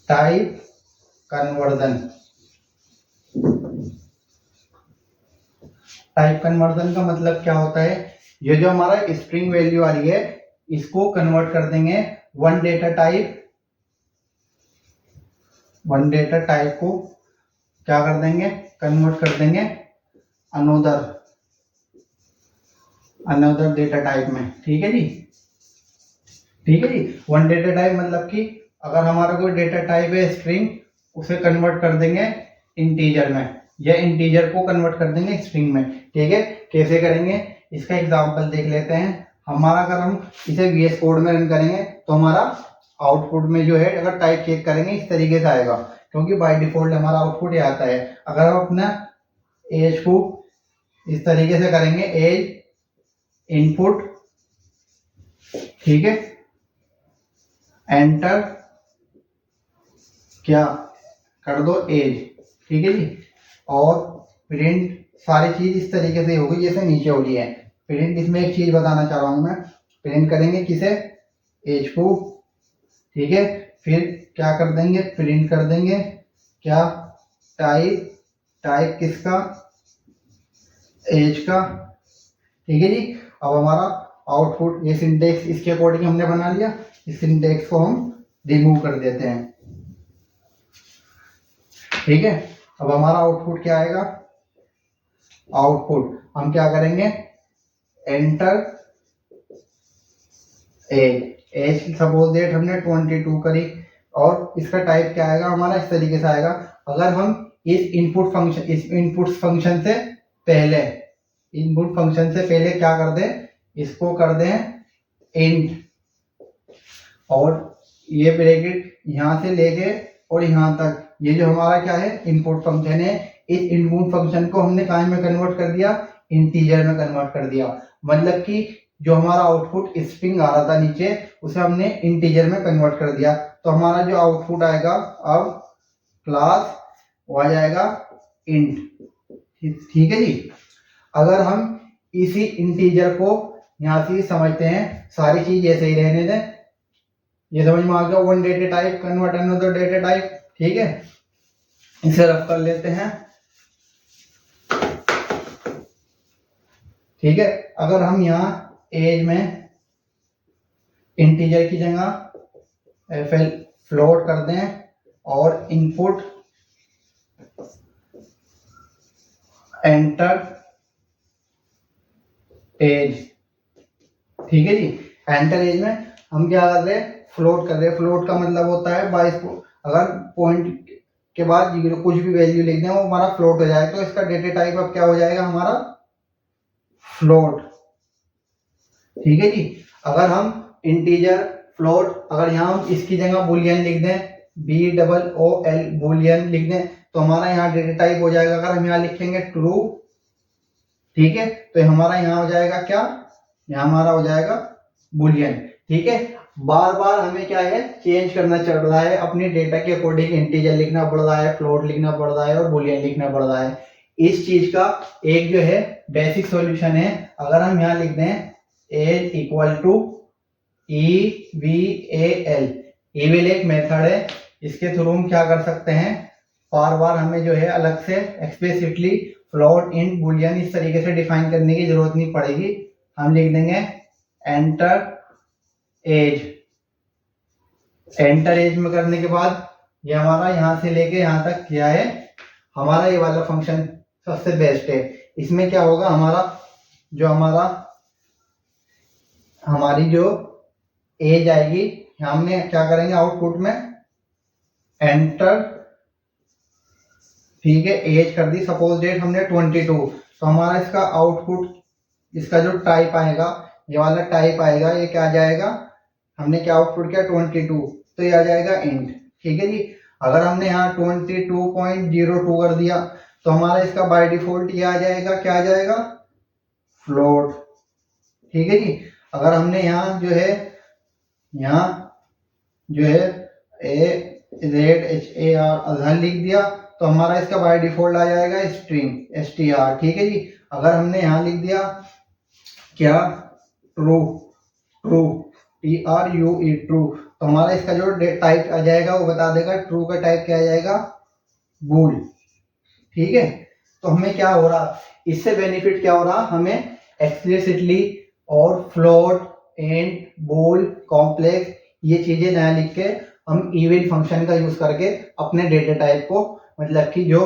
Type conversion. Type conversion का मतलब क्या होता है, ये जो हमारा स्ट्रिंग वैल्यू आ रही है इसको कन्वर्ट कर देंगे वन डेटा टाइप को क्या कर देंगे, कन्वर्ट कर देंगे अनदर डेटा टाइप में। ठीक है जी, ठीक है जी। वन डेटा टाइप मतलब कि अगर हमारा कोई डेटा टाइप है स्ट्रिंग, उसे कन्वर्ट कर देंगे इंटीजर में, या इंटीजर को कन्वर्ट कर देंगे स्ट्रिंग में। ठीक है, कैसे करेंगे इसका एग्जांपल देख लेते हैं। हमारा अगर हम इसे VS कोड में रन करेंगे तो हमारा आउटपुट में जो है अगर टाइप चेक करेंगे इस तरीके से आएगा, क्योंकि बाय डिफॉल्ट हमारा आउटपुट ये आता है। अगर हम अपना एज को इस तरीके से करेंगे, एज इनपुट, ठीक है, एंटर क्या कर दो एज, ठीक है जी, और प्रिंट सारी चीज इस तरीके से होगी जैसे नीचे हो रही है। प्रिंट, इसमें एक चीज बताना चाह रहा हूं मैं, प्रिंट करेंगे किसे, एज को, ठीक है, फिर क्या कर देंगे, प्रिंट कर देंगे क्या, टाइप किसका, एज का। ठीक है जी, अब हमारा आउटपुट, ये सिंटेक्स इसके अकॉर्डिंग हमने बना लिया, इस सिंटेक्स को हम रिमूव कर देते हैं। ठीक है, अब हमारा आउटपुट क्या आएगा, आउटपुट हम क्या करेंगे, एंटर एज सपोज डेट हमने 22 करी, और इसका टाइप क्या आएगा हमारा, इस तरीके से आएगा। अगर हम इस इनपुट फंक्शन से पहले क्या कर दें, इसको कर दें इंट, और ये ब्रैकेट यहां से लेके और यहां तक, ये जो हमारा क्या है इनपुट फंक्शन है, इस इनपुट फंक्शन को हमने कहाँ में कन्वर्ट कर दिया, इंटीजर में कन्वर्ट कर दिया। मतलब कि जो हमारा आउटपुट स्ट्रिंग आ रहा था नीचे, उसे हमने इंटीजर में कन्वर्ट कर दिया। तो हमारा जो आउटपुट आएगा अब क्लास वो आ जाएगा इंट। ठीक है जी, अगर हम इसी इंटीजर को यहां से समझते हैं, सारी चीज ऐसे ही रहने दें, ये समझ में आ गया, one data type convert another data type. ठीक है, इसे रफ कर लेते हैं। ठीक है, अगर हम यहाँ एज में इंटीजर की जगह फ्लोट कर दें और इनपुट एंटर एज, ठीक है जी, एंटर एज में हम क्या कर रहे हैं, फ्लोट कर रहे हैं। फ्लोट का मतलब होता है 22 को अगर पॉइंट के बाद जीरो कुछ भी वैल्यू लिख दें वो हमारा फ्लोट हो जाएगा, तो इसका डेटा टाइप अब क्या हो जाएगा हमारा, फ्लोट। ठीक है जी, अगर हम इंटीजर फ्लोट, अगर यहाँ हम इसकी जगह बुलियन लिख दें, BOOL बुलियन लिख दें, तो हमारा यहाँ डेटा टाइप हो जाएगा। अगर हम यहाँ लिखेंगे ट्रू, ठीक है, तो हमारा यहाँ हो जाएगा क्या, यहाँ हमारा हो जाएगा बुलियन। ठीक है, बार बार हमें क्या है चेंज करना चल रहा है, अपनी डेटा के अकॉर्डिंग इंटीजर लिखना पड़ रहा है, फ्लोट लिखना पड़ रहा है और बुलियन लिखना पड़ रहा है। इस चीज का एक जो है बेसिक सॉल्यूशन है, अगर हम यहाँ लिख दें as equal to EVAL, EVAL एक मेथड है, इसके थ्रू हम क्या कर सकते हैं, बार बार हमें जो है अलग से एक्सप्लिसिटली फ्लोट इन बुलियन इस तरीके से डिफाइन करने की जरूरत नहीं पड़ेगी। हम लिख देंगे एंटर एज में करने के बाद ये हमारा यहाँ से लेके यहाँ तक क्या है, हमारा ये वाला फंक्शन सबसे बेस्ट है। इसमें क्या होगा, हमारी जो एज आएगी, हमने क्या करेंगे आउटपुट में एंटर, ठीक है, एज कर दी, सपोज डेट हमने 22, तो हमारा इसका आउटपुट, इसका जो टाइप आएगा, ये वाला टाइप आएगा, ये क्या जाएगा, हमने क्या आउटपुट किया 22, तो ये आ जाएगा इंट। ठीक है जी, अगर हमने यहाँ 22.02 कर दिया तो हमारा इसका बाय डिफॉल्ट ये आ जाएगा, क्या आ जाएगा, फ्लोट। ठीक है जी, अगर हमने यहाँ जो है अजहर लिख दिया तो हमारा इसका बाय डिफॉल्ट आ जाएगा स्ट्रिंग STR। ठीक है जी, अगर हमने यहाँ लिख दिया क्या, ट्रू, TRUE ट्रू। तो हमारा इसका जो टाइप आ जाएगा वो बता देगा, ट्रू का टाइप क्या आ जाएगा, बूल। ठीक है, तो हमें क्या हो रहा, इससे बेनिफिट क्या हो रहा, हमें एक्सप्लिसिटली और फ्लोट एंड बूल कॉम्प्लेक्स ये चीजें नया लिख के हम इवन फंक्शन का यूज करके अपने डेटा टाइप को, मतलब कि जो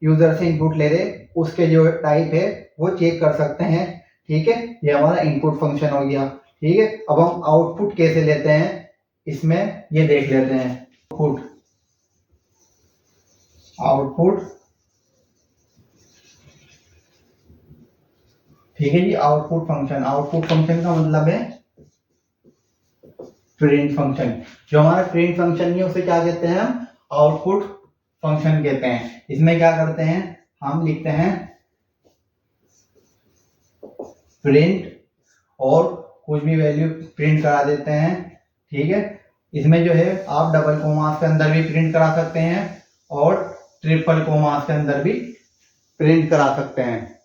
यूजर से इनपुट ले रहे उसके जो टाइप है वो चेक कर सकते हैं। ठीक है, ये हमारा इनपुट फंक्शन हो गया। ठीक है, अब हम आउटपुट कैसे लेते हैं इसमें ये देख लेते हैं। आउटपुट ठीक है जी, आउटपुट फंक्शन का मतलब है प्रिंट फंक्शन। जो हमारा प्रिंट फंक्शन है उसे क्या कहते हैं, हम आउटपुट फंक्शन कहते हैं। इसमें क्या करते हैं, हम लिखते हैं प्रिंट और कुछ भी वैल्यू प्रिंट करा देते हैं। ठीक है, इसमें जो है आप डबल कोमास के अंदर भी प्रिंट करा सकते हैं और ट्रिपल कोमास के अंदर भी प्रिंट करा सकते हैं।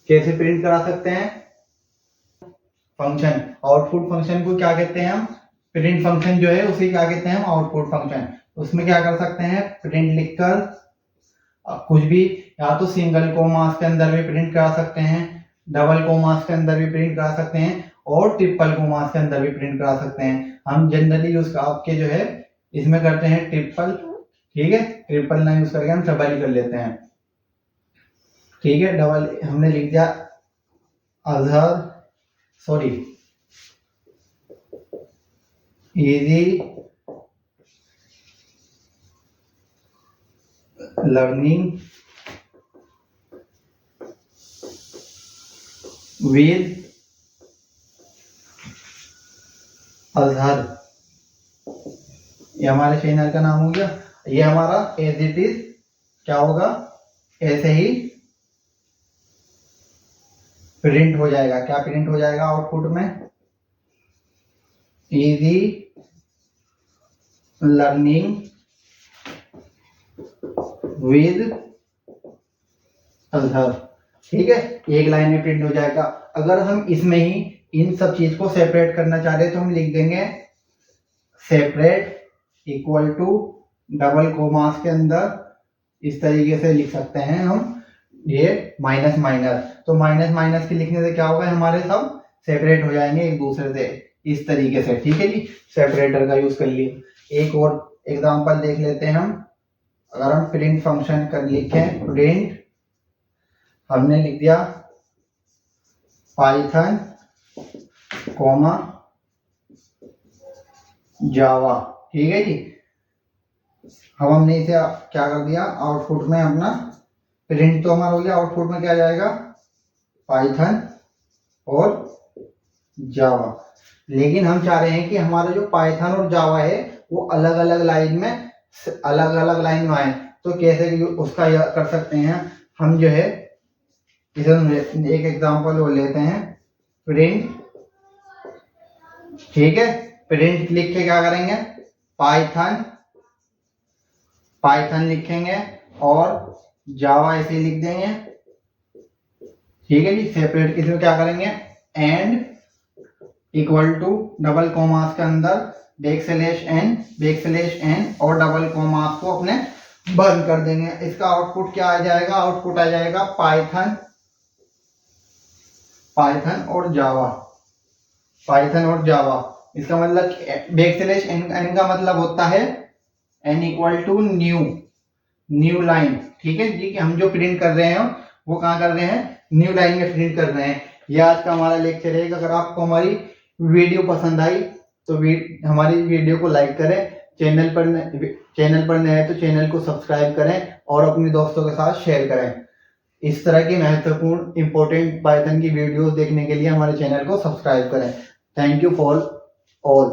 कैसे प्रिंट करा सकते हैं, फंक्शन आउटपुट फंक्शन को क्या कहते हैं हम, प्रिंट फंक्शन जो है उसे क्या कहते हैं हम आउटपुट फंक्शन। उसमें क्या कर सकते हैं, प्रिंट लिखकर कुछ भी, या तो सिंगल कोमास के अंदर भी प्रिंट करा सकते हैं, डबल कोमास के अंदर भी प्रिंट करा सकते हैं और ट्रिपल कोमास के अंदर भी प्रिंट करा सकते हैं। हम जनरली यूज आपके जो है इसमें करते हैं ट्रिपल। ठीक है, ट्रिपल ना यूज करके हम डबल ही कर लेते हैं। ठीक है, डबल हमने लिख दिया Azhar, sorry easy learning with Azhar, ये हमारे चैनल का नाम हो गया। ये हमारा एज इट इज क्या होगा, ऐसे ही प्रिंट हो जाएगा। क्या प्रिंट हो जाएगा आउटपुट में, इजी लर्निंग विद अजहर। ठीक है, एक लाइन में प्रिंट हो जाएगा। अगर हम इसमें ही इन सब चीज को सेपरेट करना चाह रहे हैं तो हम लिख देंगे separate equal to double commas के अंदर इस तरीके से लिख सकते हैं हम, ये माइनस माइनस। तो माइनस माइनस के लिखने से क्या होगा, हमारे सब सेपरेट हो जाएंगे एक दूसरे से इस तरीके से। ठीक है जी, सेपरेटर का यूज कर लिए। एक और एग्जांपल देख लेते हैं हम। अगर हम प्रिंट फंक्शन कर लिखें, प्रिंट हमने लिख दिया पाइथन कॉमा जावा। ठीक है जी, अब हमने इसे क्या कर दिया, आउटपुट में अपना प्रिंट तो हमारा हो गया, आउटपुट में क्या जाएगा, पाइथन और जावा। लेकिन हम चाह रहे हैं कि हमारा जो पाइथन और जावा है वो अलग अलग लाइन में आए। तो कैसे उसका कर सकते हैं हम, जो है इसे एक एग्जांपल वो लेते हैं, प्रिंट। ठीक है, प्रिंट लिख के क्या करेंगे, पाइथन लिखेंगे और जावा ऐसे लिख देंगे। ठीक है जी, सेपरेट इसमें क्या करेंगे, and equal to double commas के अंदर बैकस्लैश एन और डबल कोमास को अपने बंद कर देंगे। इसका आउटपुट क्या आ जाएगा, आउटपुट आ जाएगा पाइथन और जावा। इसका मतलब बैकस्लैश एन का मतलब होता है n equal to new line. ठीक है जी, कि हम जो प्रिंट कर रहे हैं वो कहाँ कर रहे हैं, न्यू लाइन में प्रिंट कर रहे हैं। ये आज का हमारा लेक्चर है। अगर आपको हमारी वीडियो पसंद आई तो हमारी वीडियो को लाइक करें, चैनल पर नए हैं तो चैनल को सब्सक्राइब करें और अपने दोस्तों के साथ शेयर करें। इस तरह की महत्वपूर्ण इंपॉर्टेंट पाइथन की वीडियोस देखने के लिए हमारे चैनल को सब्सक्राइब करें। Thank you for all.